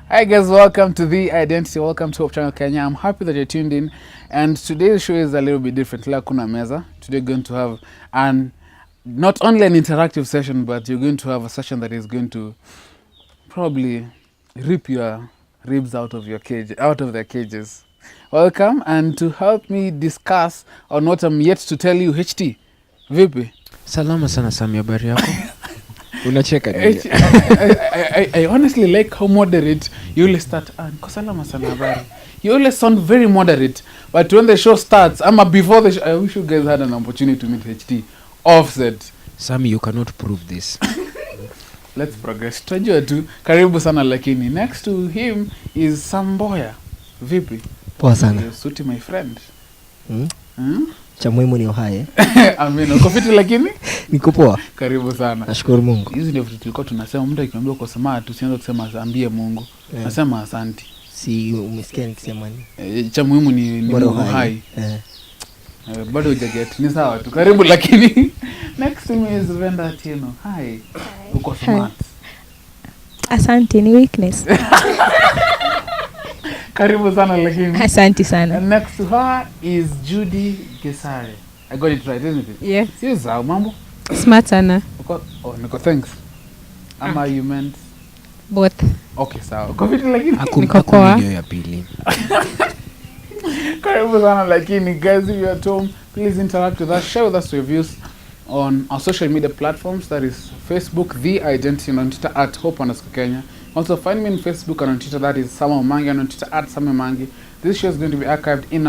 Hi guys, welcome to The Identity, welcome to Hope Channel Kenya. I'm happy that you're tuned in, and today's show is a little bit different. Like kuna meza, today we're going to have not only an interactive session, but you're going to have a session that is going to probably rip your ribs out of their cages. Welcome, and to help me discuss on what I'm yet to tell you, HT, vipi? Salama sana Sami, habari yako? Unacheka nini? I honestly like how moderate you always start. Niko salama sana habari. You always sound very moderate, but when the show starts, before the show, I wish you guys had an opportunity to meet HT offset. Sami, you cannot prove this. Let's progress. Tunajua tu karibu sana lakini next to him is Samboya. Vipi? Poa sana. Suti my friend. Cha muhimu ni uhai. Amina. Uko fiti lakini? Niko poa. Karibu sana. Nashukuru Mungu. Hizi ndio vitu tulikuwa tunasema, mtu akiambia uko smart tusianze kusema ambie Mungu. Nasema asante. Si umesikia nikisema nini? Cha muhimu ni uhai. Bado hujaget. Ni sawa tu. Karibu lakini next to me is Venda Tino. Hi. Uko smart. Asante, ni weakness. Karibu sana lakini. Asante sana. And next to her is Judy Gesare. I got it right, isn't it? Yeah. Yes, mambo. Smart sana. Niko thanks. You meant both. okay, sawa. Uko fiti lakini. Hakumpa video ya pili. Karibu sana lakini guys, if you're at home, please interact with us, share with us your views on our social media platforms. That is Facebook, The Identity, and on Twitter at Hope_Kenya. Also find me on Facebook and on Twitter, that is Sama Mangi, and on Twitter at Sama Mangi. This show is going to be archived in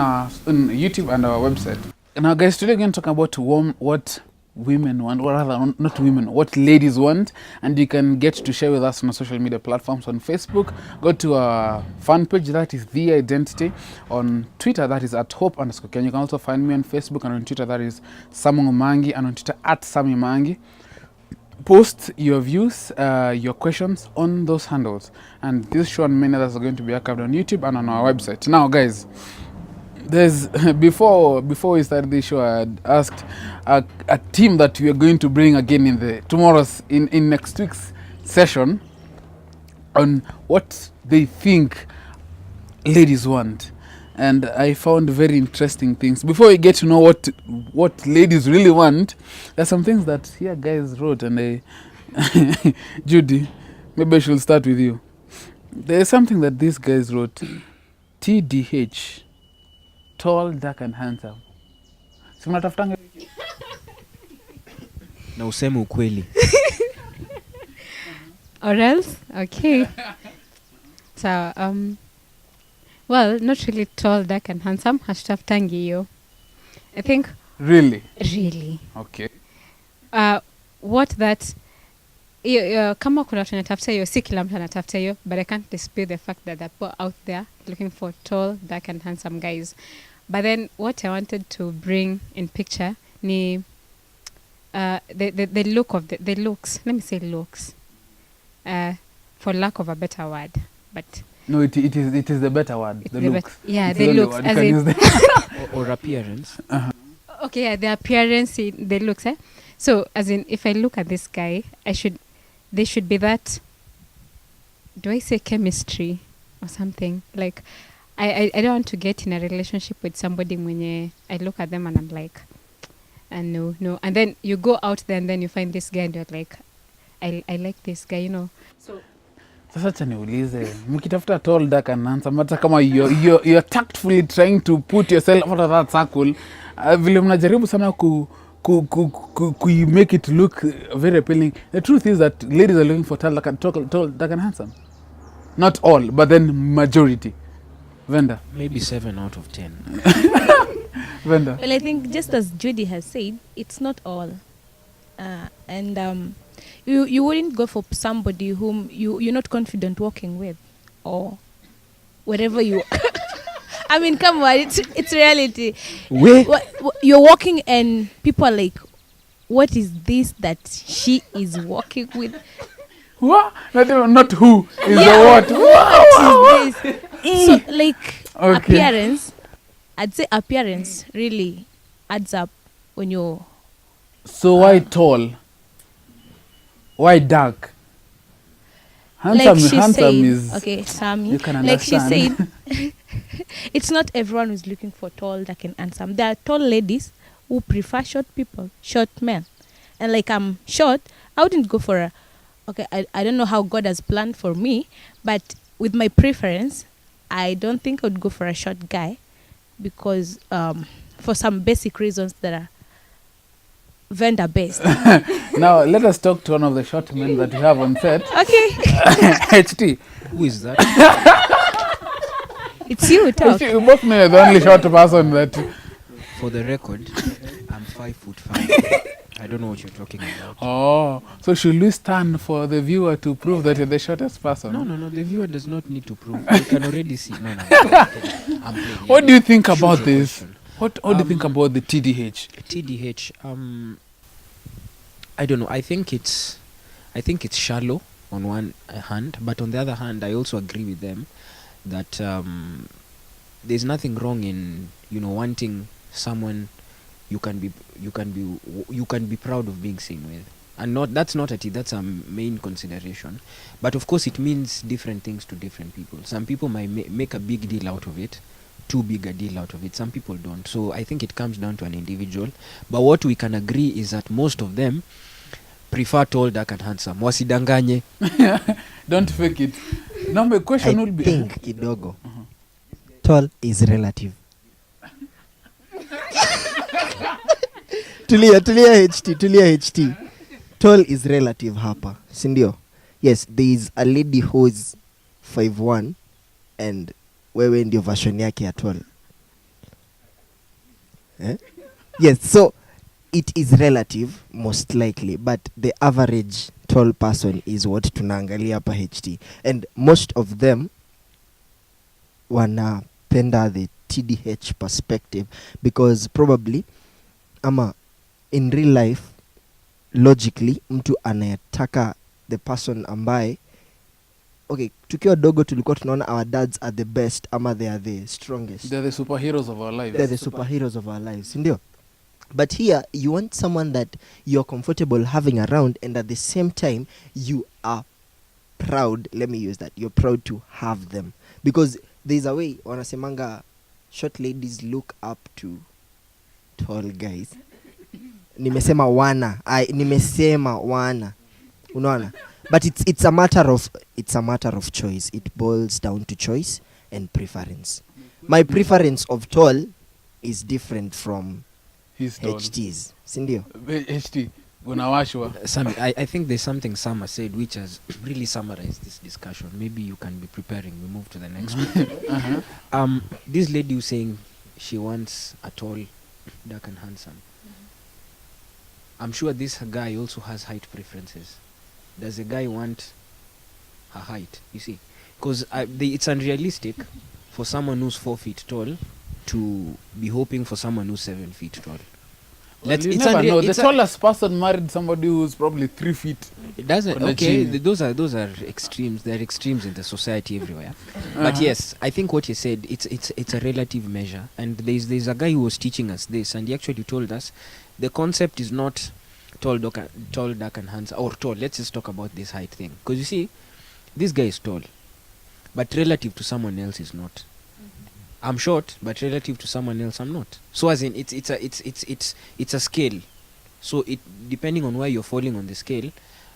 YouTube and our website. Now guys, today we're going to talk about what women want, or rather not women, what ladies want, and you can get to share with us on our social media platforms. On Facebook, go to our fan page, that is The Identity. On Twitter, that is at Hope_Kenya. You can also find me on Facebook and on Twitter, that is Samu Mangi, and on Twitter at Sami Mangi. Post your views, your questions on those handles, and this show and many others are going to be archived on YouTube and on our website. Now guys, there's before we started this show, I had asked a team that we are going to bring again in next week's session on what they think ladies want, and I found very interesting things. Before we get to know what ladies really want, there's some things that here guys wrote, and Judy, maybe I should start with you. There's something that these guys wrote. TDH, tall, dark and handsome. Si mnatafutanga Na useme ukweli. Or else? Okay. So, well, not really tall, dark and handsome. Hashtafutangi yo. I think. Really? Okay. What that kama kuna watu wanatafuta hiyo, si kila mtu anatafuta hiyo, but I can't dispute the fact that there are people out there looking for tall, dark and handsome guys. But then what I wanted to bring in picture ni the look of the looks. Let me say looks. For lack of a better word, but no, it is the better word. The looks. The looks as in or appearance. Okay, yeah, the appearance, the looks. So as in, if I look at this guy, they should be that. Do I say chemistry or something? Like, I don't want to get in a relationship with somebody when I look at them and I'm like, no. And then you go out there and then you find this guy and you're like, I like this guy, you know. So sasa acha niulize, mkitafuta tall, dark and handsome, hata kama you're tactfully trying to put yourself out of that circle, vile mnajaribu sana ku make it look very appealing. The truth is that ladies are looking for tall, dark and handsome. Not all, but then majority. Venda? Maybe 7 out of 10. Venda? Well, I think just as Judy has said, it's not all. And you wouldn't go for somebody whom you're not confident walking with, or wherever you I mean, come on, it's reality. You're walking and people are like, what is this that she is walking with? What? Not who is the what? What is this? So, like, appearance, I'd say appearance really adds up when you're... So why tall? Why dark? Handsome is okay, Sammy. you can Like she understand. said, it's not everyone who's looking for tall, dark, and handsome. There are tall ladies who prefer short people, short men. And like I'm short, I wouldn't go for a. Okay, I don't know how God has planned for me, but with my preference, I don't think I would go for a short guy because for some basic reasons that are vendor based. Now let us talk to one of the short men that we have on set. Okay, HT. Who is that? it's you talk. HT, you both know you're the only short person that. For the record, I'm 5'5". I don't know what you're talking about. Oh, so should we stand for the viewer to prove that you're the shortest person? No. The viewer does not need to prove. You can already see. No. I'm playing. What do you think about Shoot your this? question. What do you think about the TDH? TDH. I don't know. I think it's shallow on one hand, but on the other hand, I also agree with them that there's nothing wrong in wanting someone you can be proud of being seen with, and that's a main consideration. But of course, it means different things to different people. Some people might make a big deal out of it, too big a deal out of it. Some people don't. So I think it comes down to an individual. But what we can agree is that most of them prefer tall, dark, and handsome. Wasidanganye. Don't fake it. Now my question would be. I think kidogo. Tall is relative. tulia HT. Tall is relative hapa, sindio? Yes, there is a lady who is 5'1" and wewe ndio version yake ya tall. Yes, so it is relative most likely, but the average tall person is what tunaangalia hapa HT, and most of them wanapenda the TDH perspective because probably in real life logically mtu anayetaka the person ambaye tukiwa dogo tulikuwa tunaona our dads are the best they are the strongest, They're the superheroes of our lives. they're the superheroes of our lives, ndio? But here you want someone that you're comfortable having around, and at the same time you are proud, let me use that, you're proud to have them, because there's a way wanasemanga short ladies look up to tall guys. Nimesema wana, unaona, but it's a matter of choice. It boils down to choice and preference. My preference of tall is different from HT's, sindio? HT, unawashwa. Sammy, I think there's something Sama said which has really summarized this discussion. Maybe you can be preparing. We move to the next one. This lady was saying she wants a tall, dark, and handsome. I'm sure this guy also has height preferences. Does a guy want her height? You see, because it's unrealistic for someone who's 4 feet tall to be hoping for someone who's 7 feet tall. Well, you never know. The tallest person married somebody who's probably 3 feet. It doesn't. Okay, those are extremes. There are extremes in the society everywhere. But yes, I think what you said, it's a relative measure. And there's a guy who was teaching us this, and he actually told us the concept is not tall, dark, and handsome, or tall. Let's just talk about this height thing, because you see, this guy is tall, but relative to someone else is not. I'm short, but relative to someone else, I'm not. So as in, it's a scale. So it depending on where you're falling on the scale.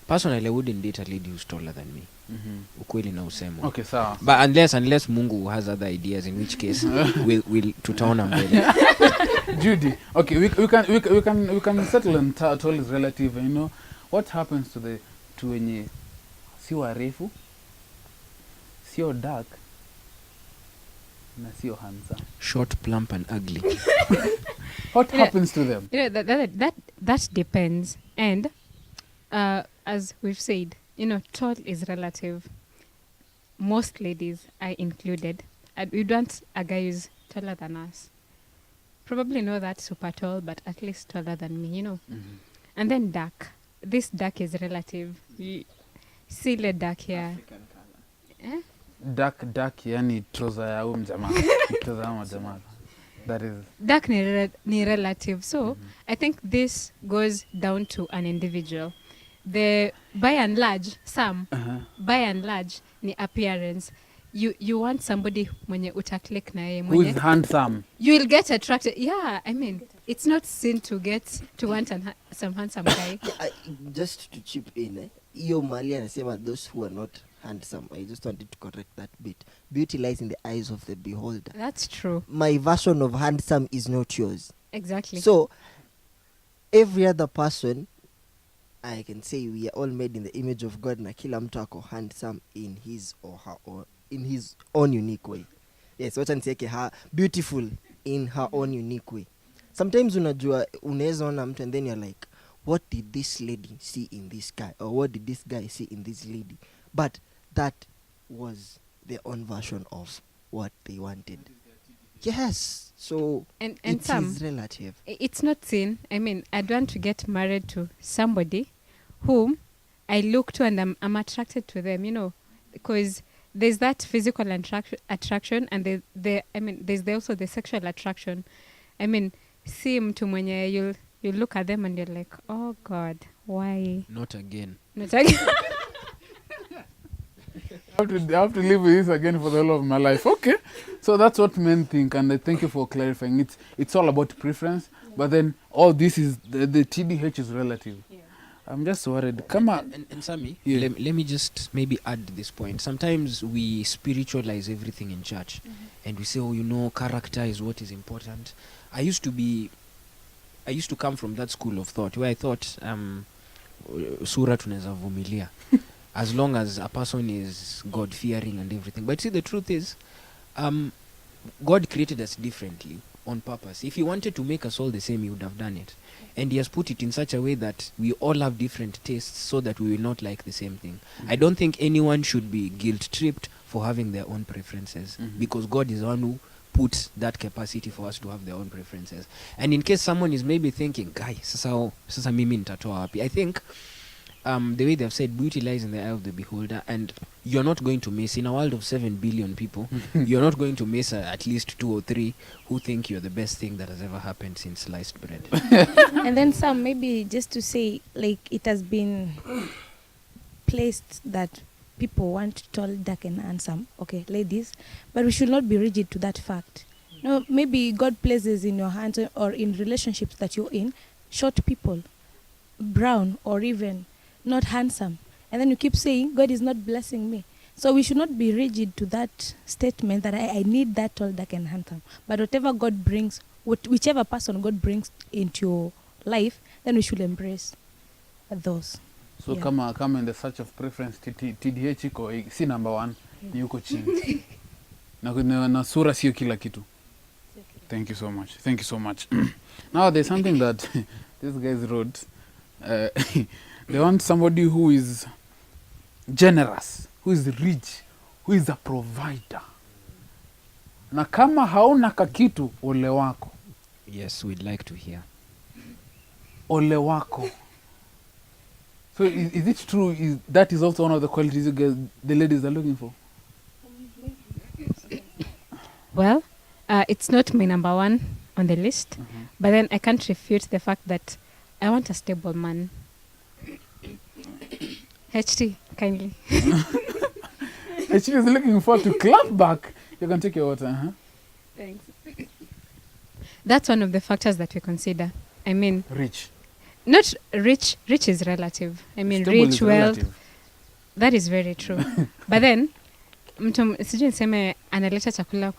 Personally, I wouldn't date a lady who's taller than me. Ukweli na usemo. Okay, sawa. But unless Mungu has other ideas, in which case we'll tutaona mbele. Judy, okay, we can settle on tall is relative. You know what happens to wenye si warefu, sio dark, na sio handsome. Short, plump, and ugly. What happens to them? You know, that depends. And as we've said, tall is relative. Most ladies are included. And we want a guy who's taller than us. Probably not that super tall, but at least taller than me, And then dark. This dark is relative. See the dark here. Dark, yani trouser ya huyu mjamaa. Trouser ya mjamaa. That is dark ni relative. So I think this goes down to an individual. the by and large Uh-huh. by and large ni appearance. You want somebody mwenye utaclick na yeye Who is mwenye handsome? you will get attracted. Yeah, I mean, it's not sin to want some handsome guy. Just to chip in, hiyo mali anasema those who are not handsome. I just wanted to correct that bit. Beauty lies in the eyes of the beholder. That's true. My version of handsome is not yours. Exactly. So every other person, I can say we are all made in the image of God, na kila mtu ako handsome in his or her or in his own unique way. Yes, wacha niseke her beautiful in her own unique way. Sometimes unajua unaweza ona mtu and then you're like, what did this lady see in this guy, or what did this guy see in this lady? But that was their own version of what they wanted. Yes, so and it some is relative. it's not sin. I mean, I'd want to get married to somebody whom I look to and I'm attracted to them, you know, because there's that physical attraction and there's also the sexual attraction. I mean, see mtu mwenye you look at them and you're like, oh God, why? Not again. Not again. I have to live with this again for the whole of my life. Okay, so that's what men think, and I thank you for clarifying. It's all about preference, but then all this is the TDH is relative. Yeah. I'm just worried. Come on. And Sammy, Yeah. let me just maybe add this point. Sometimes we spiritualize everything in church, and we say, oh, you know, character is what is important. I used to come from that school of thought where I thought sura tunaweza vumilia as long as a person is God fearing and everything. But see, the truth is, God created us differently on purpose. If he wanted to make us all the same, he would have done it. And he has put it in such a way that we all have different tastes so that we will not like the same thing. I don't think anyone should be guilt-tripped for having their own preferences, because God is the one who put that capacity for us to have their own preferences. And in case someone is maybe thinking, guy, sasa mimi nitatoa wapi? I think the way they've said, beauty lies in the eye of the beholder, and you're not going to miss, in a world of 7 billion people, you're not going to miss at least 2 or 3 who think you're the best thing that has ever happened since sliced bread. And then some, maybe just to say, like, it has been placed that people want tall, dark and handsome, okay, ladies, but we should not be rigid to that fact. No, maybe God places in your hands or in relationships that you're in, short people, brown or even not handsome, and then you keep saying God is not blessing me. So we should not be rigid to that statement that I need that tall, dark and handsome. But whatever God brings, whichever person God brings into your life, then we should embrace those. So Yeah. kama in the search of preference, TDH iko si number 1, ni yuko chini. na sura sio kila kitu. Thank you so much. Thank you so much. Now there's something that these guys wrote. They want somebody who is generous, who is rich, who is a provider. Na kama hauna kakitu, ole wako. Yes, we'd like to hear. Ole wako. So is it true? That is also one of the qualities you guys, the ladies are looking for? Well, it's not my number 1 on the list, but then I can't refute the fact that I want a stable man. HT, kindly. And she is looking forward to clap back. You can take your water. Thanks. That's one of the factors that we consider. I mean, Rich. not rich. Rich is relative. I mean, Stable rich, is wealth. relative. That is very true. But then, mtu sijui niseme analeta chakula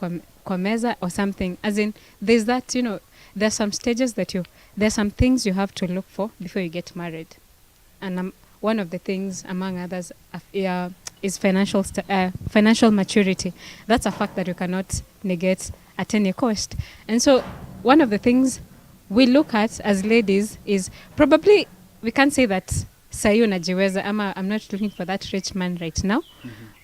kwa meza or something. As in, there's that, you know, there's some stages there's some things you have to look for before you get married. And one of the things, among others, is financial maturity. That's a fact that you cannot negate at any cost. And so one of the things we look at as ladies is probably, we can't say that sayo najiweza, I'm not looking for that rich man right now.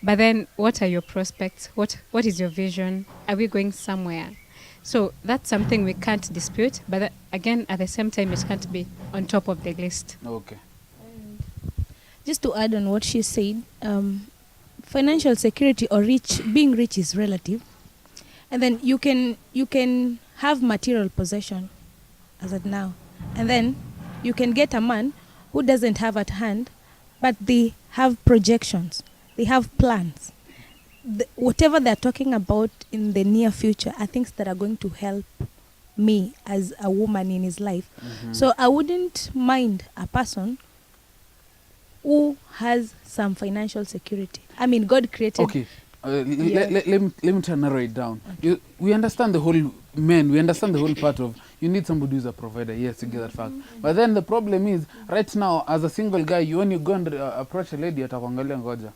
But then what are your prospects? What is your vision? Are we going somewhere? So that's something we can't dispute. But again, at the same time, it can't be on top of the list. Okay. Just to add on what she said, financial security or being rich is relative. And then you can have material possession as of now. And then you can get a man who doesn't have at hand, but they have projections, they have plans. Whatever they're talking about in the near future are things that are going to help me as a woman in his life. So I wouldn't mind a person who has some financial security. I mean, God created... Okay. Let me try and narrow it down. We understand the whole we understand the whole part of you need somebody who's a provider. Yes, you get that fact. But then the problem is, right now, as a single guy, when you go and approach a lady at ngoja,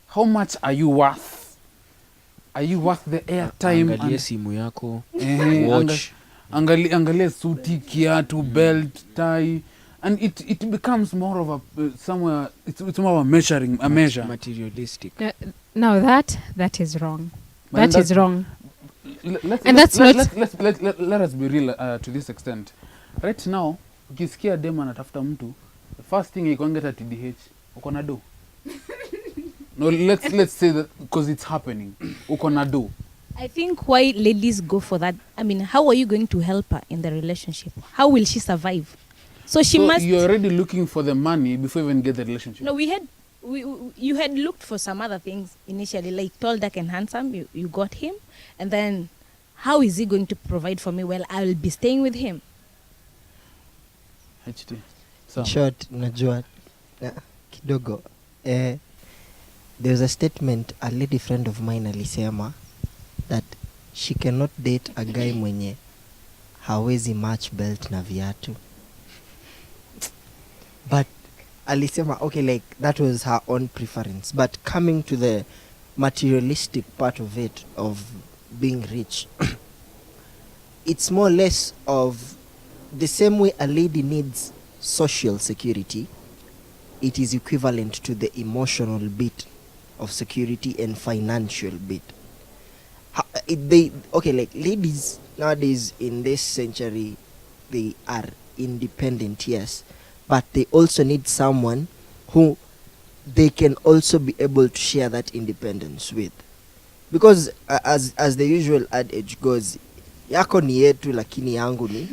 how much are you worth? Are you worth the airtime? Angalia simu yako, watch. Angalia suti, kiatu, belt, tie. And it becomes more of a somewhere it's more of a measure. Materialistic. Now that is wrong. But That is wrong. Let us be real to this extent. Right now, ukisikia dem anatafuta mtu, the first thing ikwangeta TDH, uko na do. No, let's say that because it's happening. Uko na do. I think why ladies go for that, I mean, how are you going to help her in the relationship? How will she survive? So you're already looking for the money before you even get the relationship. No, you had looked for some other things initially, like tall, dark and handsome. You got him, and then how is he going to provide for me? Well, I will be staying with him. HT. So. Short, najua kidogo. There's a statement a lady friend of mine alisema that she cannot date a guy mwenye hawezi match belt na viatu. But alisema, okay, like that was her own preference. But coming to the materialistic part of it, of being rich, it's more or less of the same way a lady needs social security. It is equivalent to the emotional bit of security and financial bit. Like ladies nowadays in this century, they are independent, yes, but they also need someone who they can also be able to share that independence with, because as the usual adage goes, yako ni yetu lakini yangu ni.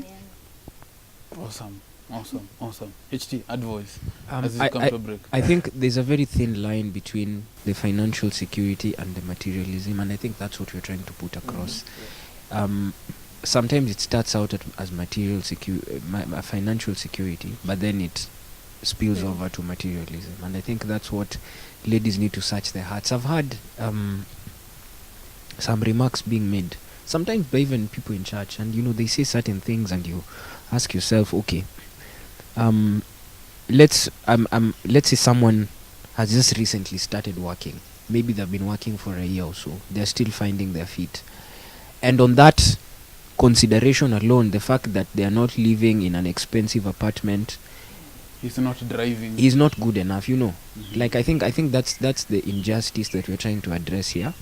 Awesome. HT, advice as you come to a break. I think there's a very thin line between the financial security and the materialism, and I think that's what we're trying to put across. Sometimes it starts out as material financial security, but then it spills over to materialism, and I think that's what ladies need to search their hearts. I've had some remarks being made, sometimes by even people in church, and they say certain things, and you ask yourself, okay, let's say someone has just recently started working. Maybe they've been working for a year or so. They're still finding their feet, and on that consideration alone, the fact that they are not living in an expensive apartment, he's not driving, he's not good enough. Like I think that's the injustice that we're trying to address here.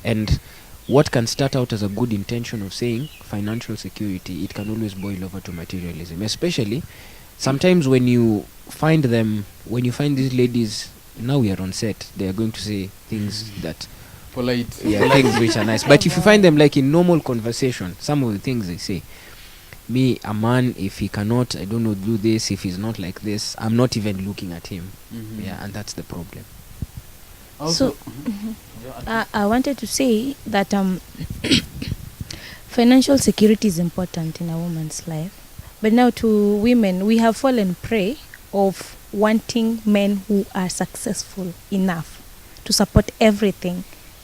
And what can start out as a good intention of saying financial security, it can always boil over to materialism, especially sometimes when you find these ladies. Now we are on set, they are going to say things that polite, things which are nice, but if you find them like in normal conversation, some of the things they say, me, a man, if he cannot, I don't know, do this, if he's not like this, I'm not even looking at him. And that's the problem. Also, I wanted to say that financial security is important in a woman's life, but now to women, we have fallen prey of wanting men who are successful enough to support everything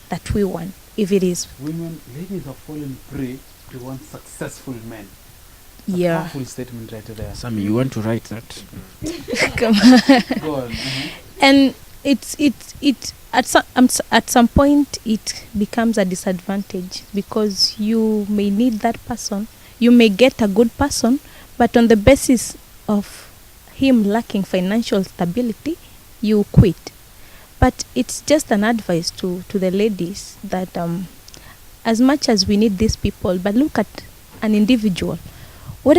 that we want. If it is ladies have fallen prey to want successful men. Yeah. Powerful statement right there. Sammy, you want to write that? Come on. Go on. And it at some point it becomes a disadvantage, because you may need that person, you may get a good person, but on the basis of him lacking financial stability, you quit. But it's just an advice to the ladies that as much as we need these people, but look at an individual. What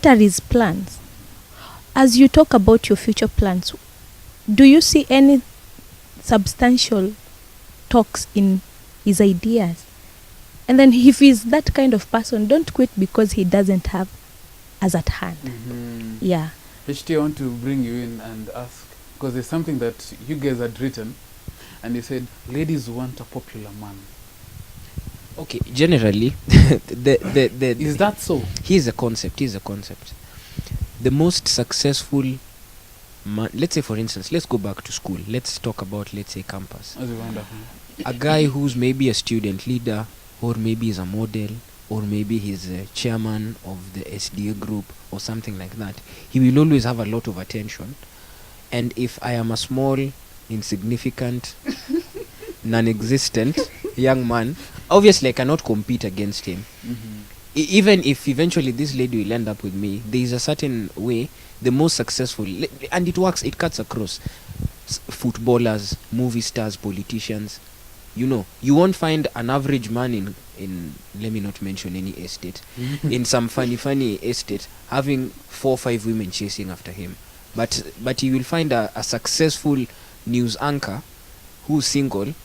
are his plans? As you talk about your future plans, do you see any substantial talks in his ideas? And then if he's that kind of person, don't quit because he doesn't have as at hand. Yeah. HT, I want to bring you in and ask, because there's something that you guys had written, and you said ladies want a popular man. Okay, generally, Is that so? Here's a concept. The most successful man, let's say for instance, let's go back to school. Let's talk about, let's say, campus. That's wonderful. A guy who's maybe a student leader, or maybe is a model, or maybe he's a chairman of the SDA group or something like that. He will always have a lot of attention. And if I am a small, insignificant, non-existent young man, obviously I cannot compete against him. Even if eventually this lady will end up with me, there is a certain way the most successful, and it works, it cuts across footballers, movie stars, politicians. You know, you won't find an average man in let me not mention any estate, in some funny estate, having 4 or 5 women chasing after him. But you will find a successful news anchor who's single.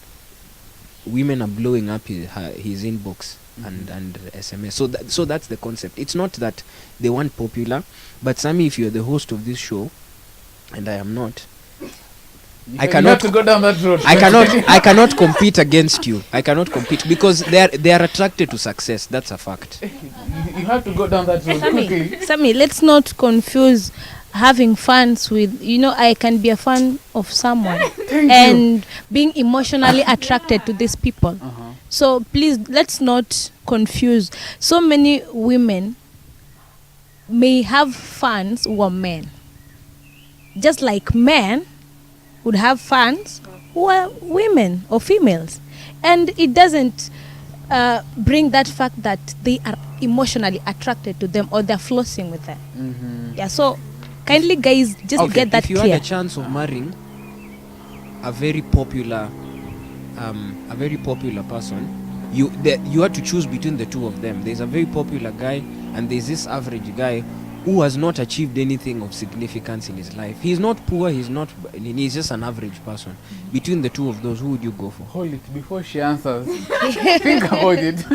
Women are blowing up his inbox and SMS. So that's the concept. It's not that they want popular, but Sammy, if you're the host of this show, and I am not, I cannot to go down that road. I cannot compete against you. I cannot compete because they are attracted to success. That's a fact. You have to go down that road quickly. Sammy, let's not confuse having fans with, I can be a fan of someone and being emotionally attracted to these people. So please, let's not confuse. So many women may have fans who are men, just like men would have fans who are women or females, and it doesn't bring that fact that they are emotionally attracted to them or they're flossing with them. Yeah, so kindly guys, just get that if you clear. had a chance of marrying a very popular person, you had to choose between the two of them. There's a very popular guy and there's this average guy who has not achieved anything of significance in his life. He's not poor, he's just an average person. Between the two of those, who would you go for? Hold it before she answers. Think about it.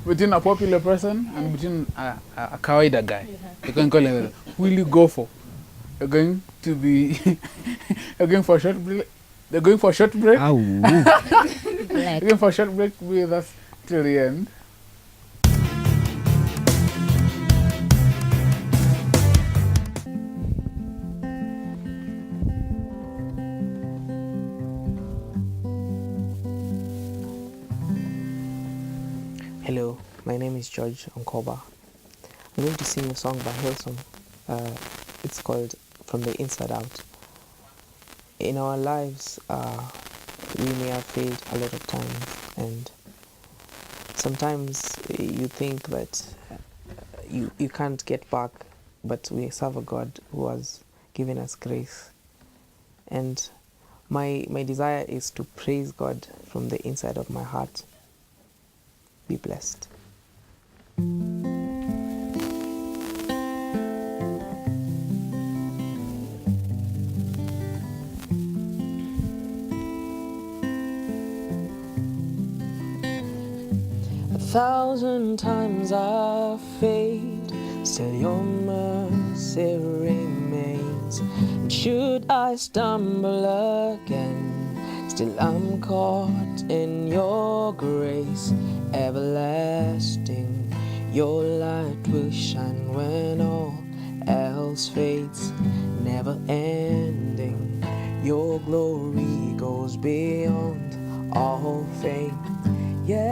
Between a popular person and between a kawaida guy. You're going to call him, who will you go for? You're going to be you're going for a short break. They're going for a short break. You're going for a short break with us till the end. Hello, my name is George Onkoba. I'm going to sing a song by Hillsong. It's called From the Inside Out. In our lives, we may have failed a lot of times, and sometimes you think that you can't get back, but we serve a God who has given us grace. And my desire is to praise God from the inside of my heart. Be blessed. A thousand times I've failed, still your mercy remains. And should I stumble again, still I'm caught in your grace. Everlasting, your light will shine when all else fades. Never ending, your glory goes beyond all fame. Yeah.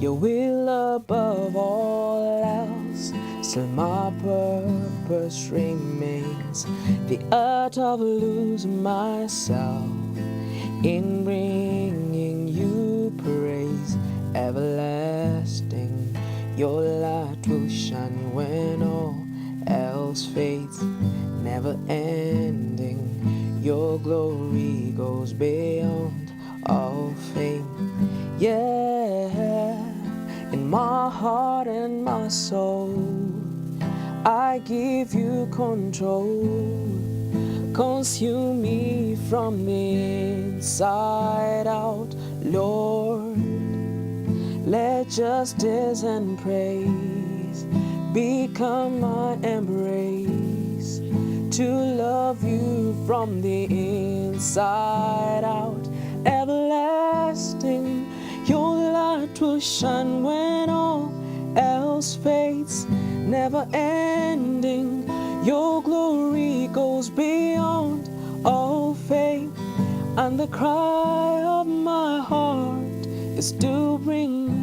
Your will above all else, still my purpose remains. The art of losing myself in bringing you praise. Everlasting, your light will shine when all else fades. Never ending, your glory goes beyond all fame. Yeah, in my heart and my soul, I give you control. Consume me from the inside out, Lord. Let justice and praise become my embrace, to love you from the inside out. Everlasting, your light will shine when all else fades. Never ending, your glory goes beyond all fame. And the cry of my heart is to bring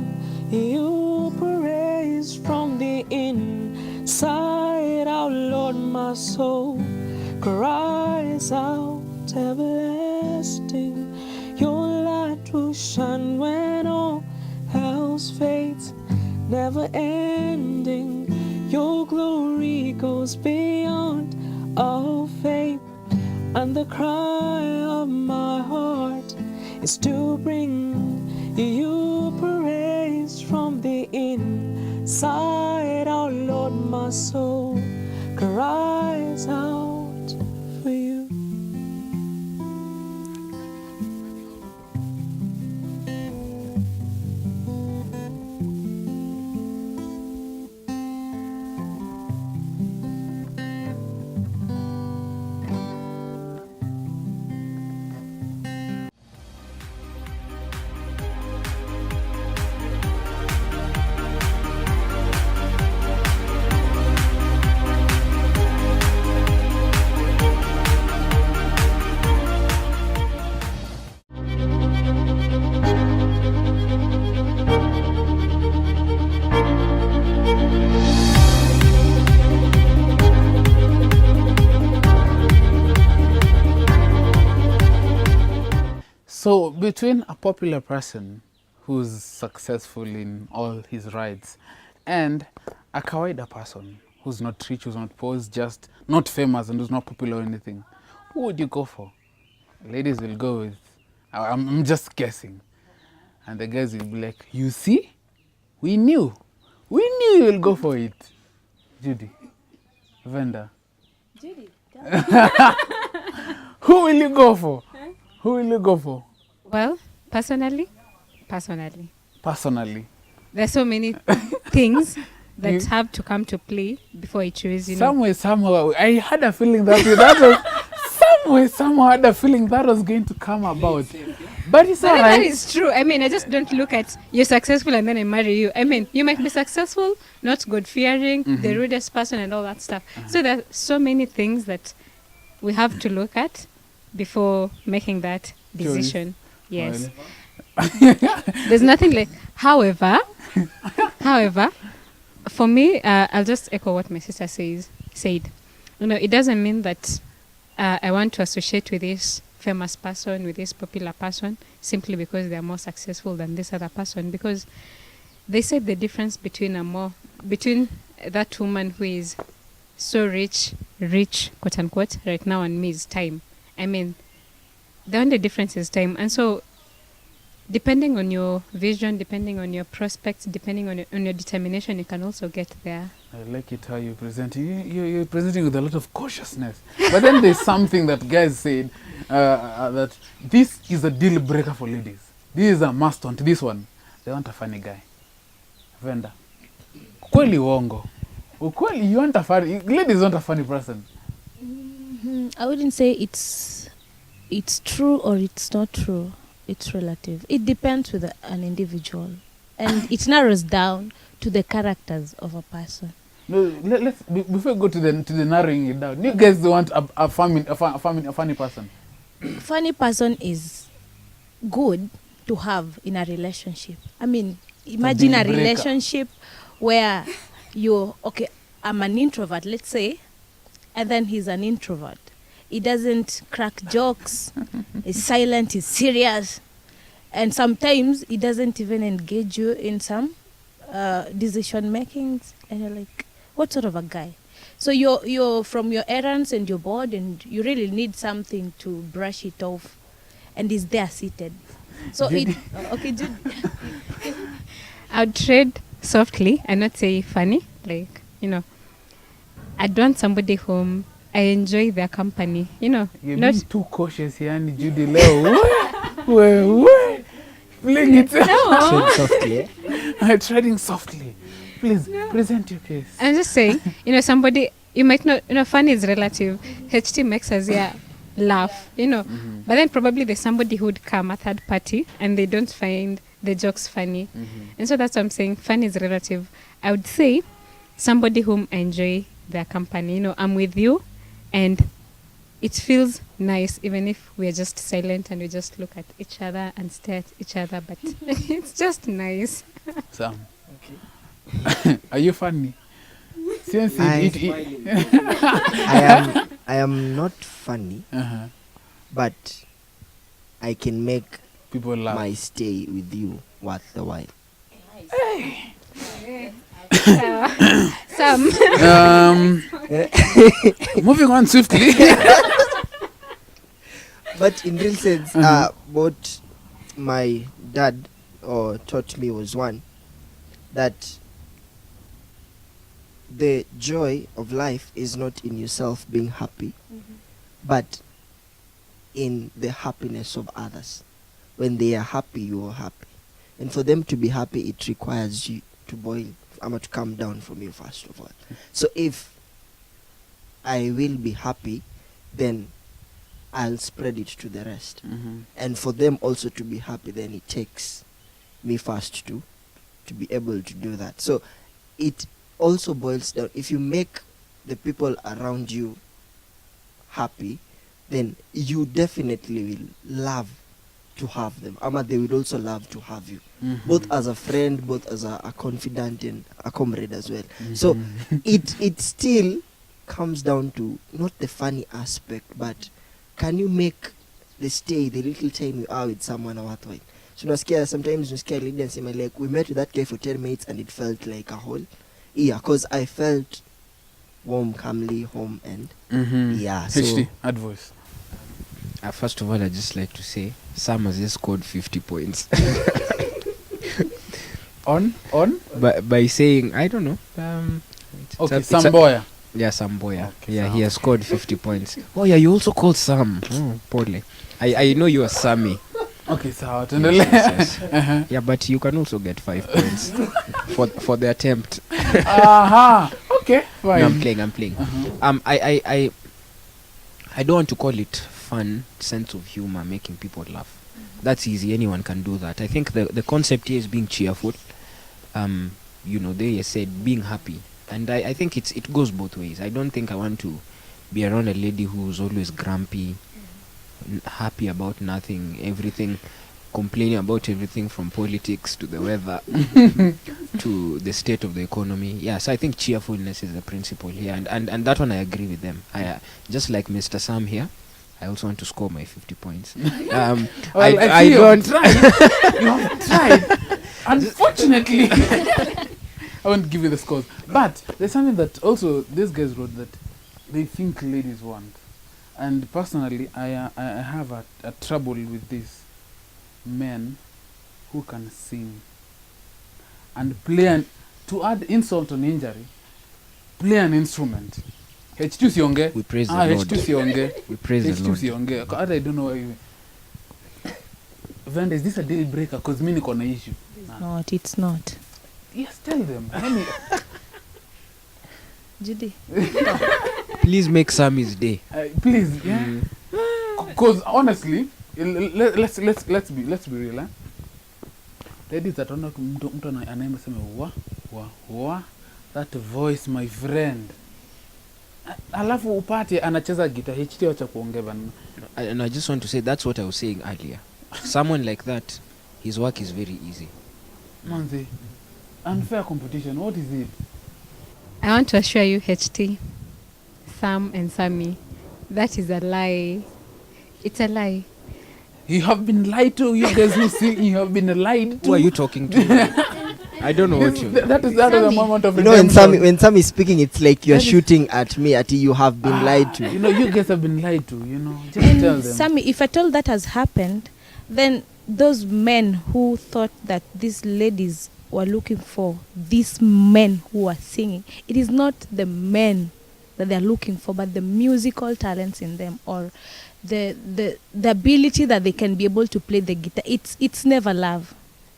you praise from the inside out. Lord, my soul cries out. Everlasting, your light will shine when all else fades. Never ending, your glory goes beyond all fame. And the cry of my heart is to bring you praise from the inside out. Lord, my soul cries out for you. So between a popular person who's successful in all his rights and a kawaida person who's not rich, who's not poor, who's just not famous and who's not popular or anything, who would you go for? Ladies will go with, I'm just guessing. And the guys will be like, you see? We knew you will go for it. Judy. Venda. Judy. Who will you go for? Who will you go for? Well, personally, there's so many things that have to come to play before I choose, Somehow, I had a feeling that somehow had a feeling that was going to come about. But it's all right. That is true. I mean, I just don't look at you're successful and then I marry you. I mean, you might be successful, not God-fearing, the rudest person and all that stuff. So there are so many things that we have to look at before making that decision. Yes. There's nothing like, however, for me, I'll just echo what my sister said. It doesn't mean that I want to associate with this famous person, with this popular person, simply because they are more successful than this other person. Because they said the difference between that woman who is so rich, quote unquote, right now, and me is time. I mean, the only difference is time. And so, depending on your vision, depending on your prospects, depending on your determination, you can also get there. I like it how you present. You're presenting with a lot of cautiousness. But then there's something that guys said, that this is a deal breaker for ladies. This is a must want. This one, they want a funny guy. Venda. Ukweli uongo. Ukweli, you want a funny... Ladies want a funny person. I wouldn't say it's true or it's not true. It's relative. It depends with an individual, and it narrows down to the characters of a person. No, let's before we go to the narrowing it down. You guys want a funny person. Funny person is good to have in a relationship. I mean, imagine a relationship where I'm an introvert, let's say, and then he's an introvert. He doesn't crack jokes. He's silent. He's serious, and sometimes he doesn't even engage you in some decision makings. And you're like, what sort of a guy? So you're from your errands and you're bored and you really need something to brush it off, and he's there seated. So Judy. I'd trade softly and not say funny. Like, I'd want somebody whom I enjoy their company, You're being too cautious here, and Judy Leo. Fling it. Trade softly. Treading softly. Please present your case. I'm just saying, somebody you might not, fun is relative. HT makes us laugh, but then probably there's somebody who would come, a third party, and they don't find the jokes funny. And so that's what I'm saying, fun is relative. I would say somebody whom I enjoy their company, I'm with you, and it feels nice even if we're just silent and we just look at each other and stare at each other, but it's just nice. Sam, are you funny? Since I am not funny, but I can make people laugh. my stay with you worth the while. Sam. Moving on swiftly. But in real sense, what my dad taught me was one, that the joy of life is not in yourself being happy, but in the happiness of others. When they are happy, you are happy. And for them to be happy, it requires you to to come down from you first of all. So if I will be happy, then I'll spread it to the rest. And for them also to be happy, then it takes me first to be able to do that. So it also boils down, if you make the people around you happy, then you definitely will love to have them. They will also love to have you, both as a friend, both as a confidant and a comrade as well. So it still comes down to not the funny aspect, but can you make the little time you are with someone worthwhile? So sometimes unasikia lady and like, we met with that guy for 10 minutes and it felt like a whole year, because I felt warm, calmly, home, and so HT, advice. First of all, I'd just like to say Sam has just scored 50 points. On? By saying, I don't know. Okay, Samboya. Yeah, Samboya. Okay, yeah, Sam. he has scored 50 points. Oh, yeah, you also called Sam. Oh, poorly. I know you are Sammy. Okay, so Yes. Yeah, but you can also get 5 points for the attempt. Okay, fine. No, I'm playing. I don't want to call it fun, sense of humor, making people laugh. That's easy. Anyone can do that. I think the concept here is being cheerful. They said being happy, and I think it goes both ways. I don't think I want to be around a lady who's always grumpy, happy about nothing, everything, complaining about everything from politics to the weather to the state of the economy. Yeah, so I think cheerfulness is the principle here, and that one I agree with them. I just like Mr. Sam here, I also want to score my 50 points. I don't. You have tried. Unfortunately, I won't give you the scores. But there's something that also these guys wrote that they think ladies want. And personally, I have a trouble with these men who can sing and play, to add insult on injury, play an instrument. H2 sionge. We praise the Lord. H2 sionge. We praise the Lord. H2 sionge. I don't know why you... Vanda, is this a deal breaker? Because me niko na issue. It's not. Yes, tell them. Judy. Please make Sammy's day. Please, yeah. Because honestly, let's be real. Ladies that mtu anaimba sema wa that voice my friend. Alafu upate anacheza guitar, HT wacha kuongea. And I just want to say that's what I was saying earlier. Someone like that, his work is very easy. Manzi, unfair competition, what is it? I want to assure you, HT, Sam and Sammy, that is a lie. It's a lie. You have been lied to, you guys who sing, you have been lied to. Who are you talking to? I don't know what you... That is a moment of when redemption. Sam is speaking, it's like you're shooting at me, at you have been lied to. You guys have been lied to, Just tell them. Sammy, if at all that has happened, then those men who thought that these ladies were looking for, these men who are singing, it is not the men that they're looking for, but the musical talents in them, or the ability that they can be able to play the guitar. It's never love.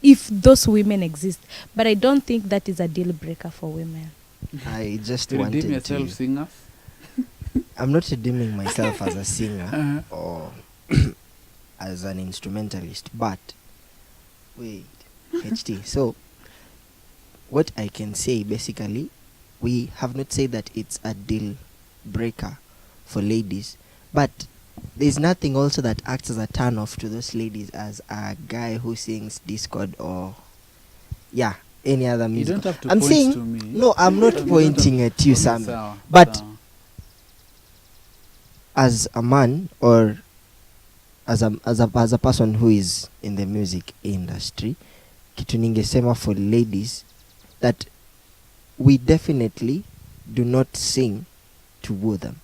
if those women exist. But I don't think that is a deal breaker for women. I just You redeem wanted yourself, to. singers. I'm not redeeming myself as a singer Uh-huh. or as an instrumentalist, but wait, HT. So, what I can say basically, we have not said that it's a deal breaker for ladies, but there's nothing also that acts as a turn off to those ladies as a guy who sings Discord or any other You music. don't have to I'm point saying to me. no, I'm not You don't pointing have- at you, Okay, Sam. sawa, But sawa. as a man or as a person who is in the music industry, kitu ningesema for ladies that we definitely do not sing to woo them,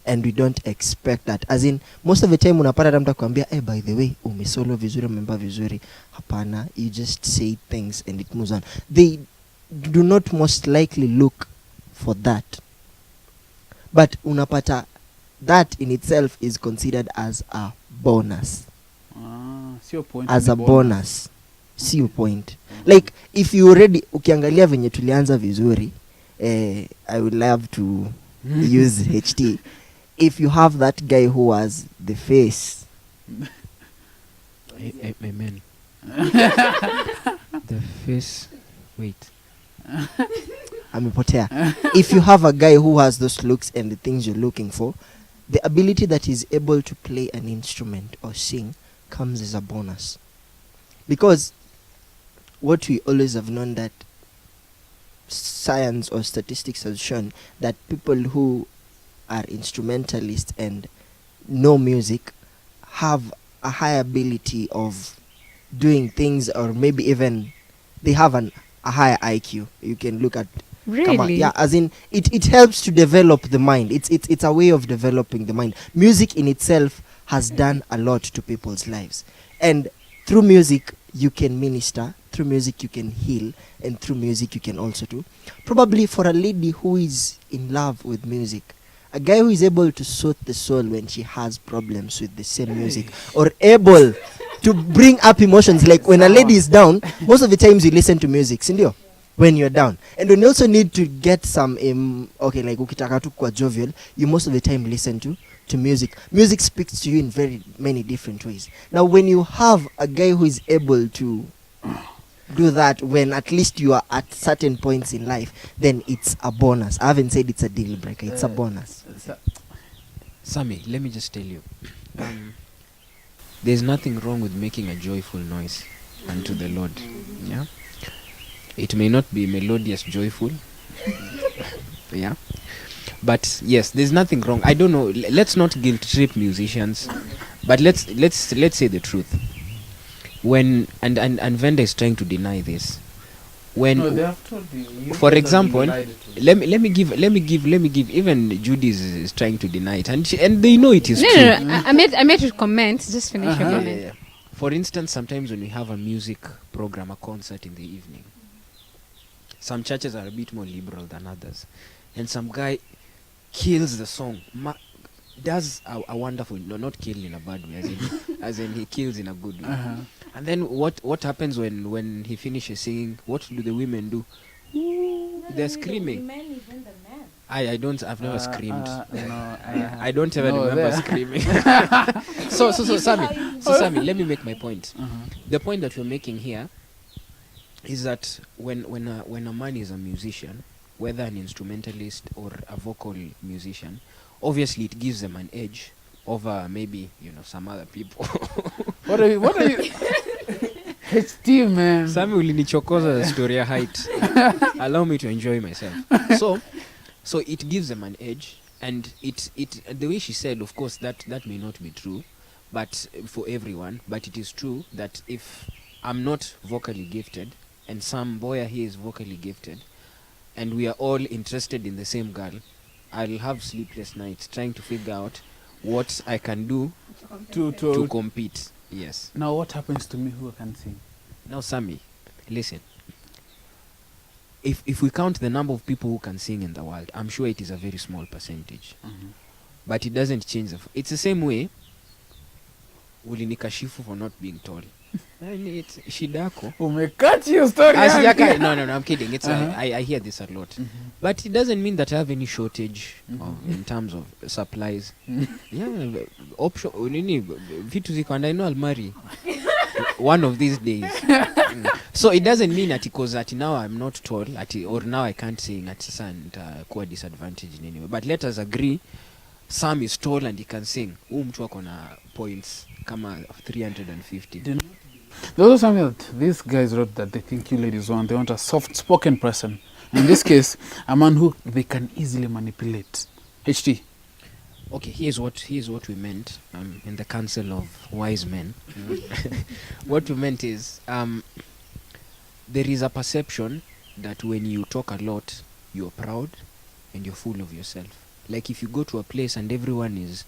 and we don't expect that. As in, most of the time unapata hata mtu akwambia by the way umesolo vizuri, umemba vizuri. Hapana, you just say things and it moves on. They do not most likely look for that, but unapata that in itself is considered as a bonus. Sio point As ni a bonus. bonus, see your point. Like if you already ukiangalia venye tulianza vizuri, I would love to use HT. If you have that guy who was the face, Amen. The face. Wait. amepotea. If you have a guy who has those looks and the things you're looking for, the ability that he's able to play an instrument or sing comes as a bonus. Because what we always have known, that science or statistics has shown that people who are instrumentalists and know music have a high ability of doing things, or maybe even they have a higher IQ. You can look at Really? as in it helps to develop the mind. It's a way of developing the mind. Music in itself has done a lot to people's lives, and through music you can minister, through music you can heal, and through music you can also do. Probably for a lady who is in love with music, a guy who is able to soothe the soul when she has problems with the same music, or able to bring up emotions, like when a lady is down, most of the times you listen to music, sindio? When you're down. And when you also need to get some like ukitaka tu kwa jovial, you most of the time listen to music. Music speaks to you in very many different ways. Now when you have a guy who is able to do that when at least you are at certain points in life, then it's a bonus. I haven't said it's a deal breaker, it's a bonus. Sammy, let me just tell you. There's nothing wrong with making a joyful noise unto the Lord. Yeah? It may not be melodious, joyful. Yeah? But yes, there's nothing wrong. I don't know. Let's not guilt trip musicians, but let's say the truth. When and Venda is trying to deny this. When, No, they have told you. You for guys have example, been lied to. let me give. Even Judy is trying to deny it, and they know it is No, true. no, no. I made to comment. Just finish your Uh-huh. comment. Yeah. For instance, sometimes when we have a music program, a concert in the evening, some churches are a bit more liberal than others, and some guy kills the song, does a wonderful, no, not kill in a bad way, as in he kills in a good way. Uh-huh. And then what happens when he finishes singing? What do the women do? Ooh, they're screaming. I've never screamed. No, I don't ever No, remember there. screaming. so Sammy, let me make my point. Uh-huh. The point that we're making here is that when a man is a musician, whether an instrumentalist or a vocal musician, obviously it gives them an edge over maybe some other people. What are you? HT, man. Sammy ulinichokoza story ya height. Allow me to enjoy myself. So it gives them an edge, and it the way she said, of course, that may not be true, but for everyone, but it is true that if I'm not vocally gifted and some boy here is vocally gifted, and we are all interested in the same girl, I'll have sleepless nights trying to figure out what I can do to compete. Yes. Now what happens to me who can sing? Now, Sammy, listen. If we count the number of people who can sing in the world, I'm sure it is a very small percentage. Mm-hmm. But it doesn't change. It's the same way ulinikashifu for not being tall. It's shidako. Umekat your story. No, I'm kidding. It's I hear this a lot. But it doesn't mean that I have any shortage in terms of supplies. Yeah, option nini vitu ziko and I know I'll marry one of these days. So it doesn't mean that because that now I'm not tall or now I can't sing at sasa kuwa disadvantage anyway. But let us agree Sam is tall and he can sing. Mtu ako na points kama 350. There's also something that these guys wrote that they think you ladies want. They want a soft-spoken person. In this case, a man who they can easily manipulate. HT. Okay, here's what we meant in the Council of Wise Men. What we meant is there is a perception that when you talk a lot, you're proud and you're full of yourself. Like if you go to a place and everyone is,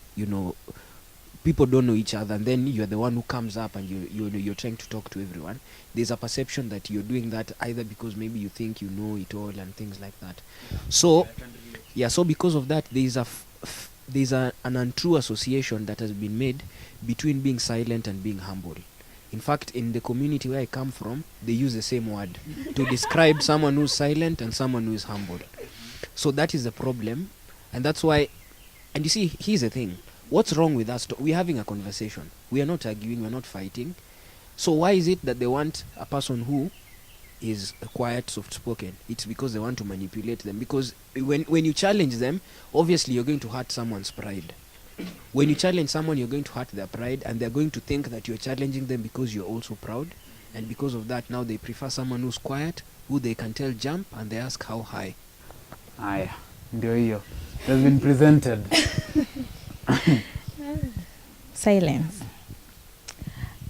people don't know each other, and then you're the one who comes up and you're trying to talk to everyone. There's a perception that you're doing that either because maybe you think you know it all and things like that. So because of that, there's an untrue association that has been made between being silent and being humble. In fact, in the community where I come from, they use the same word to describe someone who's silent and someone who is humble. So that is the problem, and that's why. And you see, here's the thing. What's wrong with us? We're having a conversation. We are not arguing. We're not fighting. So why is it that they want a person who is quiet, soft-spoken? It's because they want to manipulate them. Because when you challenge them, obviously you're going to hurt someone's pride. When you challenge someone, you're going to hurt their pride, and they're going to think that you're challenging them because you're also proud. And because of that, now they prefer someone who's quiet, who they can tell jump, and they ask how high. Aya, ndio hiyo. It has been presented. Silence.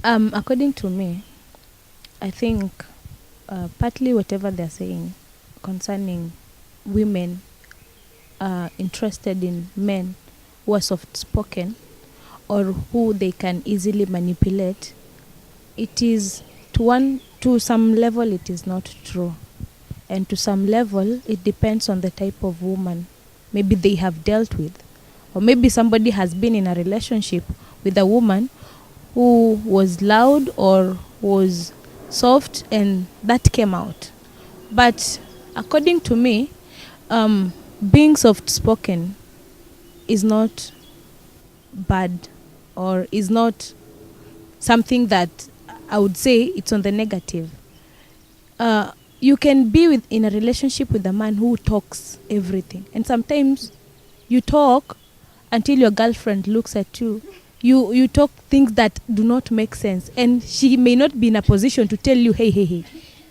According to me, I think partly whatever they're saying concerning women interested in men who are soft-spoken or who they can easily manipulate, it is to some level it is not true, and to some level it depends on the type of woman maybe they have dealt with, or maybe somebody has been in a relationship with a woman who was loud or was soft and that came out. But according to me, being soft-spoken is not bad or is not something that I would say it's on the negative. You can be in a relationship with a man who talks everything, and sometimes you talk until your girlfriend looks at you. You talk things that do not make sense, and she may not be in a position to tell you, hey,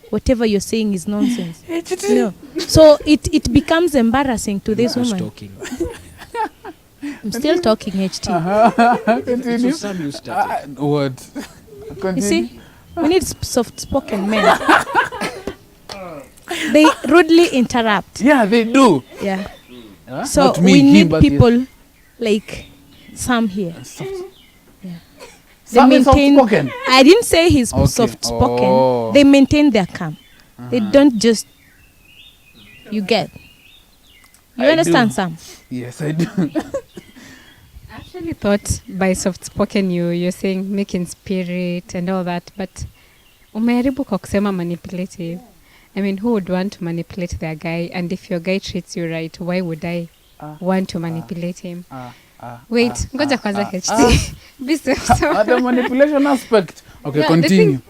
whatever you're saying is nonsense. No. So it becomes embarrassing to this woman. Talking. I'm still talking, HT. Continue. So some you started. What? Continue. You see, we need soft-spoken men. They rudely interrupt. Yeah, they do. Yeah. Huh? So Not me, we him, need but people like Sam here. Yeah. Sam is soft-spoken. I didn't say he's Okay. soft-spoken. Oh. They maintain their calm. They don't just. You get. You I understand, do. Sam? Yes, I do. I actually thought by soft-spoken you're saying making spirit and all that, but umeharibu kwa kusema manipulative. I mean, who would want to manipulate their guy? And if your guy treats you right, why would I want to manipulate him? Wait, ngoja kwanza HT. Be soft. The manipulation aspect. Okay, Yeah, continue.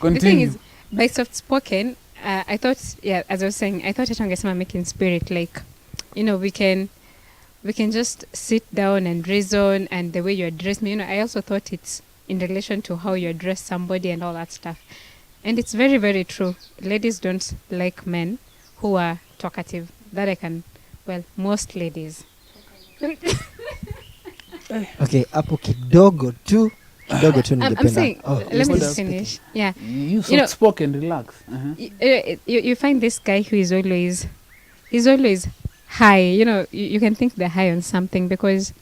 The thing is, by soft-spoken, I thought, as I was saying, I thought atangesema making spirit, like, we can just sit down and reason, and the way you address me, I also thought it's in relation to how you address somebody and all that stuff. And it's very, very true. Ladies don't like men who are talkative. That I can, most ladies. Okay, hapo kidogo tu I'm ningependa. saying, let me please. just finish. Yeah. You soft-spoken, relax. You find this guy who is always, he's always high. You can think they're high on something because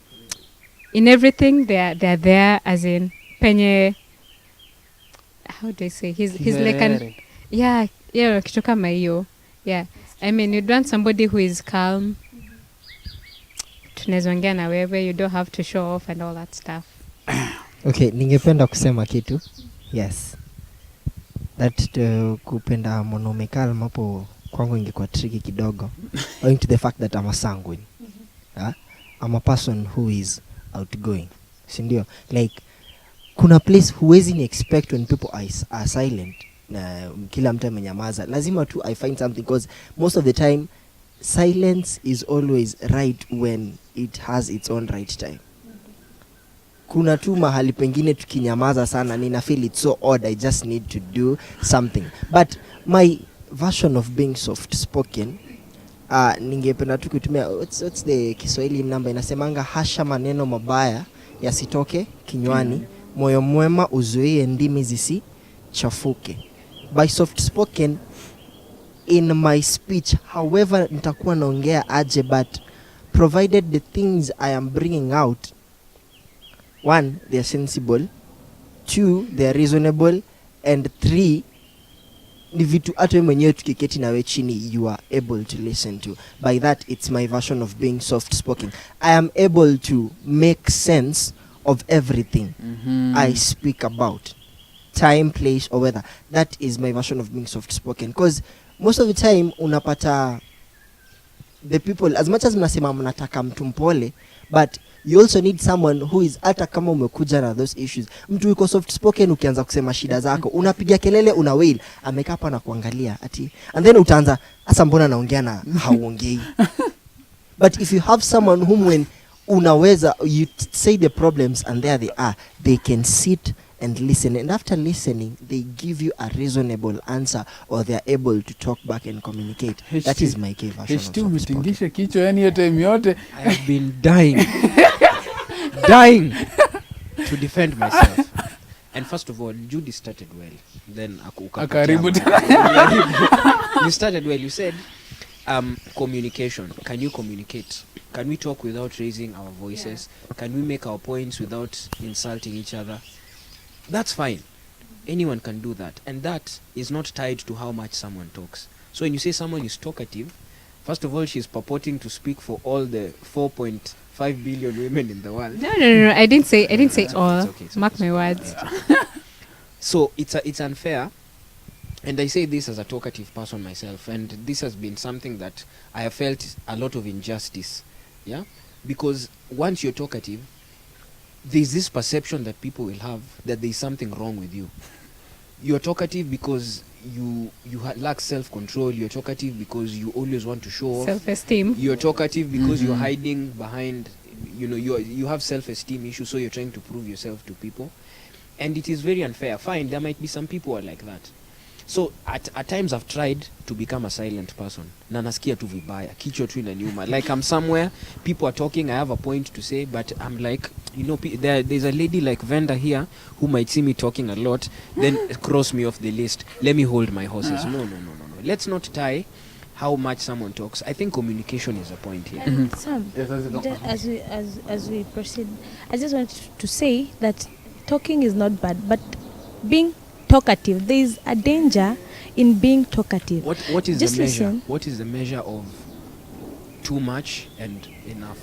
in everything they're there, as in penye. How do I say? He's like an kitu kama hiyo. Yeah. I mean, you'd want somebody who is calm. Tunaweza ongea na wewe, you don't have to show off and all that stuff. Okay, ningependa kusema kitu. Yes, that kupenda mwanaume calm hapo kwangu ingekuwa tricky kidogo, owing to the fact that I'm a sanguine. I'm a person who is outgoing, sindio? Like kuna place huwezi ni expect when people are silent na kila mtu amenyamaza, lazima tu I find something, because most of the time silence is always right when it has its own right time. Kuna tu mahali pengine tukinyamaza sana nina feel it's so odd, I just need to do something. But my version of being soft spoken, ningependa tu kutumia what's the Kiswahili namba inasemanga, hasha maneno mabaya yasitoke kinywani, moyo mwema uzuie ndimi zisichafuke. By soft spoken in my speech, however nitakuwa naongea aje, but provided the things I am bringing out, one, they are sensible, two, they are reasonable, and three, ni vitu hata wewe mwenyewe tukiketi na wewe chini you are able to listen to. By that, it's my version of being soft spoken. I am able to make sense of everything I speak about, time, place, or weather. That is my version of being soft spoken, because most of the time unapata the people, as much as mnasema mnataka mtu mpole, but you also need someone who is, hata kama umekuja na those issues, mtu yuko soft spoken, ukianza kusema shida zako unapiga kelele, una wail, amekaa hapa na kuangalia ati, and then utaanza asa mbona naongea na hauongei. But if you have someone whom when unaweza you say the problems and there they are, they can sit and listen, and after listening they give you a reasonable answer, or they are able to talk back and communicate. That is my key version of soft umetingisha kichwa yani yote time yote. I have been dying to defend myself. And first of all, Judy started well, then akaribu. You started well. You said communication. Can you communicate? Can we talk without raising our voices? Can we make our points without insulting each other? That's fine. Anyone can do that, and that is not tied to how much someone talks. So when you say someone is talkative, first of all, she's purporting to speak for all the 4.5 billion women in the world. No. I didn't say all. It's okay. Mark my words. So it's unfair, and I say this as a talkative person myself, and this has been something that I have felt a lot of injustice, because once you're talkative, there's this perception that people will have that there's something wrong with you. You're talkative because you lack self-control. You're talkative because you always want to show off. Self-esteem. You're talkative because you're hiding behind, you have self-esteem issues, so you're trying to prove yourself to people. And it is very unfair. Fine, there might be some people who are like that. So at times I've tried to become a silent person. Na nasikia tu vibaya, kichwa tu inaniuma. Like I'm somewhere, people are talking, I have a point to say, but I'm like, there's a lady like Venda here who might see me talking a lot, then cross me off the list. Let me hold my horses. No. Let's not tie how much someone talks. I think communication is a point here. And Sam, as we proceed, I just want to say that talking is not bad, but being talkative, there is a danger in being talkative. What is just the measure? listen. What is the measure of too much and enough?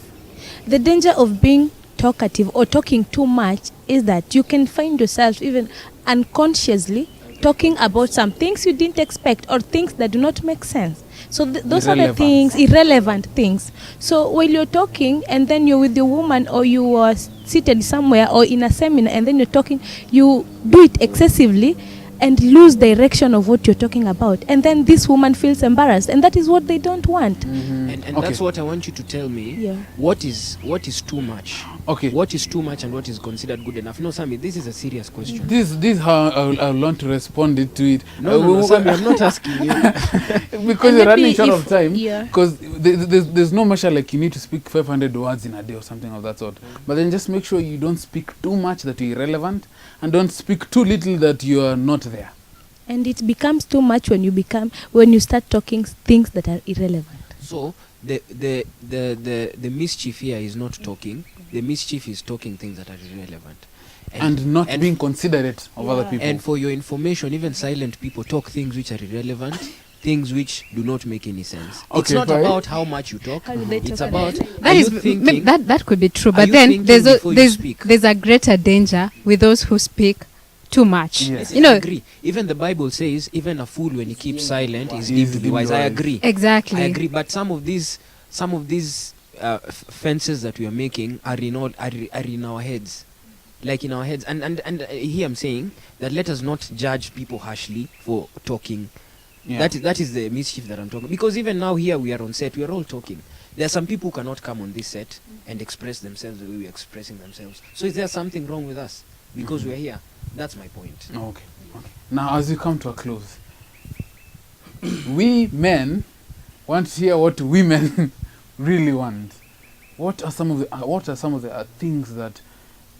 The danger of being talkative or talking too much is that you can find yourself even unconsciously talking about some things you didn't expect, or things that do not make sense. So those are the things, irrelevant things. So while you're talking and then you're with your woman, or you are seated somewhere or in a seminar and then you're talking, you do it excessively and lose direction of what you're talking about. And then this woman feels embarrassed, and that is what they don't want. And Okay. that's what I want you to tell me. Yeah. What is too much? Okay. What is too much and what is considered good enough? No, Sammy, this is a serious question. This how I'll want to respond it to it. No, Sammy, I'm not asking you. Because And you're running maybe short if- of time. yeah. Because there's no measure like you need to speak 500 words in a day or something of that sort. But then just make sure you don't speak too much that you're irrelevant, and don't speak too little that you are not there. And it becomes too much when you start talking things that are irrelevant. So the mischief here is not talking. The mischief is talking things that are irrelevant. And not being considerate of other people. And for your information, even silent people talk things which are irrelevant, things which do not make any sense. It's Okay, not fine. about how much you talk. How do they It's talk about about are you thinking? that could be true, Are but you then thinking there's before you speak? there's a greater danger with those who speak too much. Yes. Yes, You know, I agree. Even the Bible says, even a fool when he keeps silent is He's deemed to be deemed wise. I wise. agree. exactly. I agree. But some of these fences that we are making are in our heads, like in our heads. And here I'm saying that let us not judge people harshly for talking. Yeah. That is the mischief that I'm talking. Because even now here we are on set, we are all talking. There are some people who cannot come on this set and express themselves the way we are expressing themselves. So is there something wrong with us because we are here? That's my point. Okay. Now, as we come to a close, we men want to hear what women really want. What are some of the things that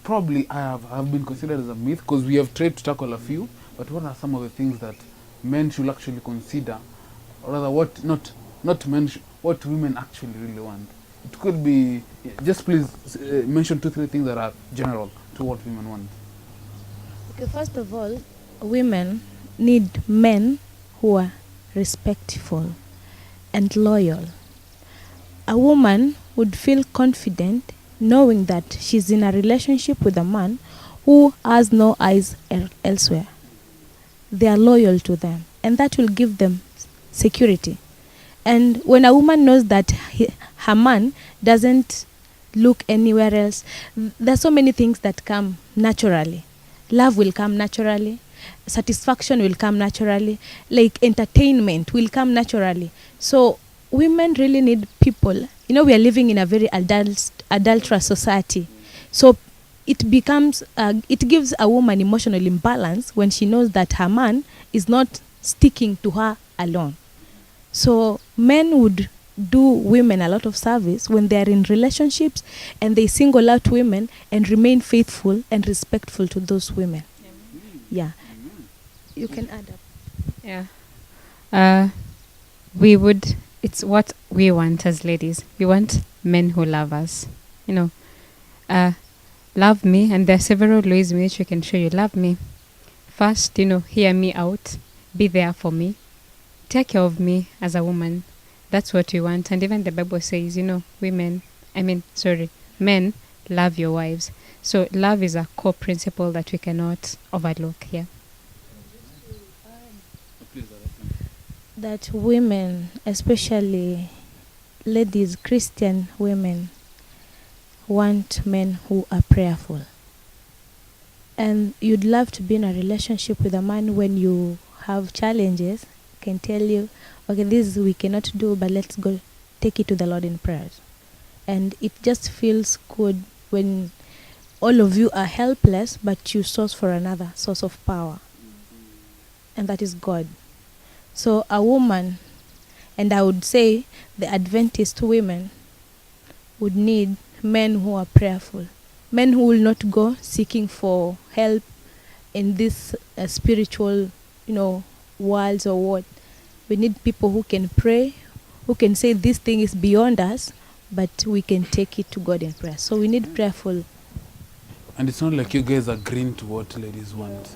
probably have been considered as a myth? Because we have tried to tackle a few, but what are some of the things that men should actually consider, or rather, what women actually really want? It could be just please mention 2-3 things that are general to what women want. Okay, first of all, women need men who are respectful and loyal. A woman would feel confident knowing that she's in a relationship with a man who has no eyes elsewhere. They are loyal to them, and that will give them security. And when a woman knows that her man doesn't look anywhere else, there's so many things that come naturally. Love will come naturally, satisfaction will come naturally, like entertainment will come naturally. So women really need people. You know, we are living in a very adulterous society. So it gives a woman emotional imbalance when she knows that her man is not sticking to her alone. So men would do women a lot of service when they are in relationships and they single out women and remain faithful and respectful to those women. Yeah. You can add up. Yeah. It's what we want as ladies. We want men who love us. Love me, and there are several ways in which we can show you love me. First, hear me out. Be there for me. Take care of me as a woman. That's what we want. And even the Bible says, men, love your wives. So love is a core principle that we cannot overlook here. That women, especially ladies, Christian women, want men who are prayerful. And you'd love to be in a relationship with a man when you have challenges, can tell you, okay, this we cannot do, but let's go take it to the Lord in prayers. And it just feels good when all of you are helpless, but you source for another source of power. And that is God. So a woman, and I would say the Adventist women, would need men who are prayerful. Men who will not go seeking for help in this spiritual, worlds or what. We need people who can pray, who can say this thing is beyond us, but we can take it to God in prayer. So we need prayerful. And it's not like you guys are agreeing to what ladies want.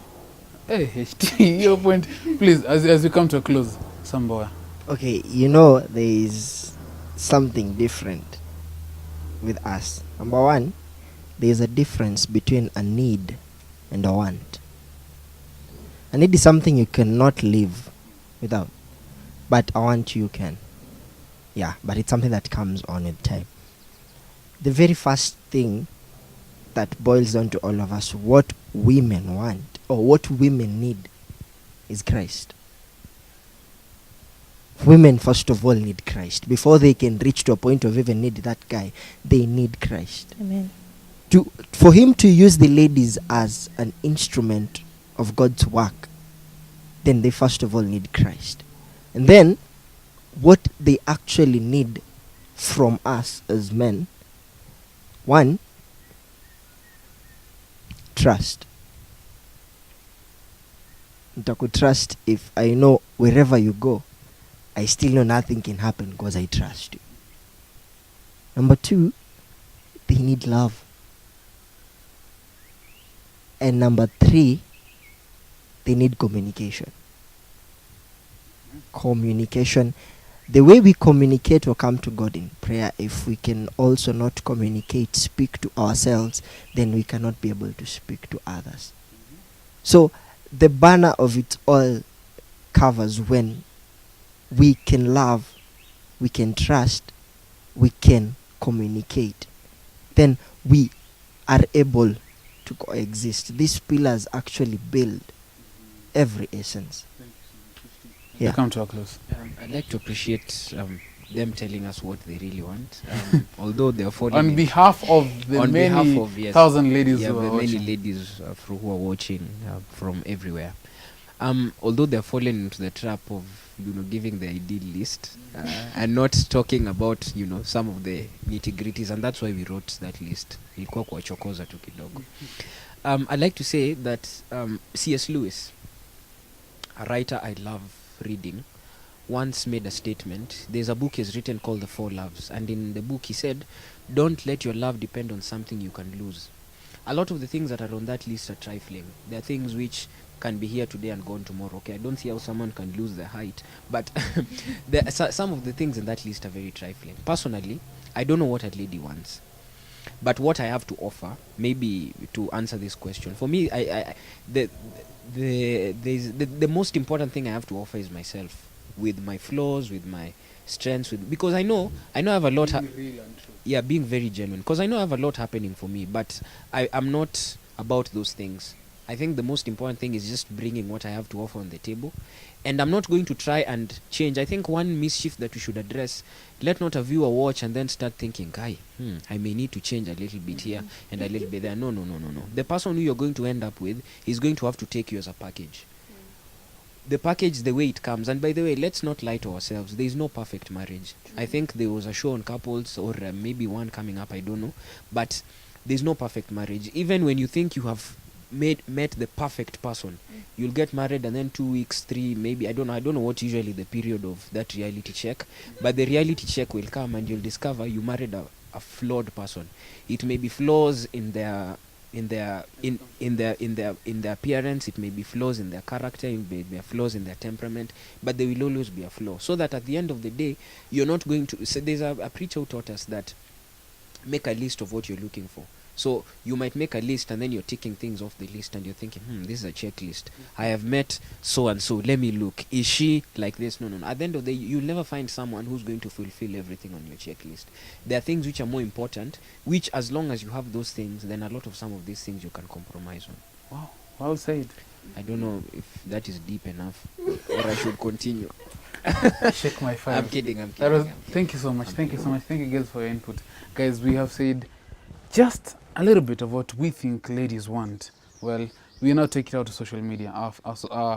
Hey, HT, your point. Please, as we come to a close, Samboa. Okay, there is something different with us. Number one, there is a difference between a need and a want. A need is something you cannot live without, but a want you can. Yeah, but it's something that comes on with time. The very first thing that boils down to all of us, what women want or what women need, is Christ. Women, first of all, need Christ. Before they can reach to a point of even need that guy, they need Christ. Amen. For him to use the ladies as an instrument of God's work, then they first of all need Christ. And then, what they actually need from us as men, one, trust. Trust if I know wherever you go, I still know nothing can happen because I trust you. Number two, they need love. And number three, they need communication. Communication. The way we communicate or come to God in prayer, if we can also not communicate, speak to ourselves, then we cannot be able to speak to others. So the banner of it all covers when we can love, we can trust, we can communicate, then we are able to coexist. These pillars actually build every essence. We Yeah. come to a close. I'd like to appreciate them telling us what they really want. Although they're falling On in- behalf of the on behalf many of, yes, thousand ladies yeah, who the are many watching. ladies who are watching from everywhere. Although they're fallen into the trap of giving the ideal list and not talking about some of the nitty gritties, and that's why we wrote that list. Ilikuwa kuwachokoza tu kidogo. I'd like to say that C.S. Lewis, a writer I love reading, once made a statement. There's a book he's written called The Four Loves, and in the book he said, don't let your love depend on something you can lose. A lot of the things that are on that list are trifling. There are things which can be here today and gone tomorrow. Okay, I don't see how someone can lose their height, but some of the things in that list are very trifling. Personally, I don't know what a lady wants, but what I have to offer, maybe to answer this question, for me, the most important thing I have to offer is myself, with my flaws, with my strengths, because I know I have a lot. Yeah, being very genuine, because I know I have a lot happening for me, but I'm not about those things. I think the most important thing is just bringing what I have to offer on the table, and I'm not going to try and change. I think one mischief that we should address: let not a viewer watch and then start thinking, "Guy, I may need to change a little bit here and a little bit there." No. The person who you're going to end up with is going to have to take you as a package. The package, the way it comes. And by the way, let's not lie to ourselves. There is no perfect marriage. I think there was a show on couples, or maybe one coming up, I don't know, but there's no perfect marriage. Even when you think you have met the perfect person, you'll get married, and then 2 weeks, 3, maybe, I don't know what usually the period of that reality check, but the reality check will come and you'll discover you married a flawed person. It may be flaws in their appearance, it may be flaws in their character, it may be flaws in their temperament, but there will always be a flaw, so that at the end of the day, you're not going to there's a preacher who taught us that make a list of what you're looking for. So you might make a list and then you're ticking things off the list and you're thinking, this is a checklist. I have met so and so, let me look, is she like this? No. At the end of the day, you'll never find someone who's going to fulfill everything on your checklist. There are things which are more important, which, as long as you have those things, then a lot of some of these things you can compromise on. Wow, well said. I don't know if that is deep enough or I should continue. Shake my fire. I'm kidding. Thank you so much. Thank you so much. Thank you guys for your input. Guys, we have said just a little bit of what we think ladies want. Well, we now take it out to social media. Our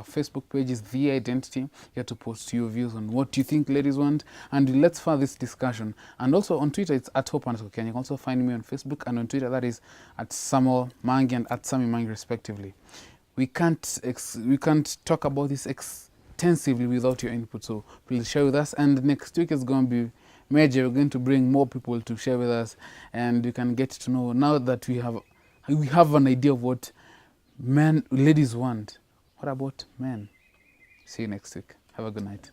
Facebook page is The Identity. You have to post your views on what you think ladies want, and let's further this discussion. And also on Twitter, it's at @Hope_Kenya. You can also find me on Facebook, and on Twitter, that is at Samuel Mangi and at Sami Mangi, respectively. We can't talk about this extensively without your input, so please share with us. And next week is going to be major. We're going to bring more people to share with us, and you can get to know, now that we have an idea of what ladies want. What about men? See you next week. Have a good night.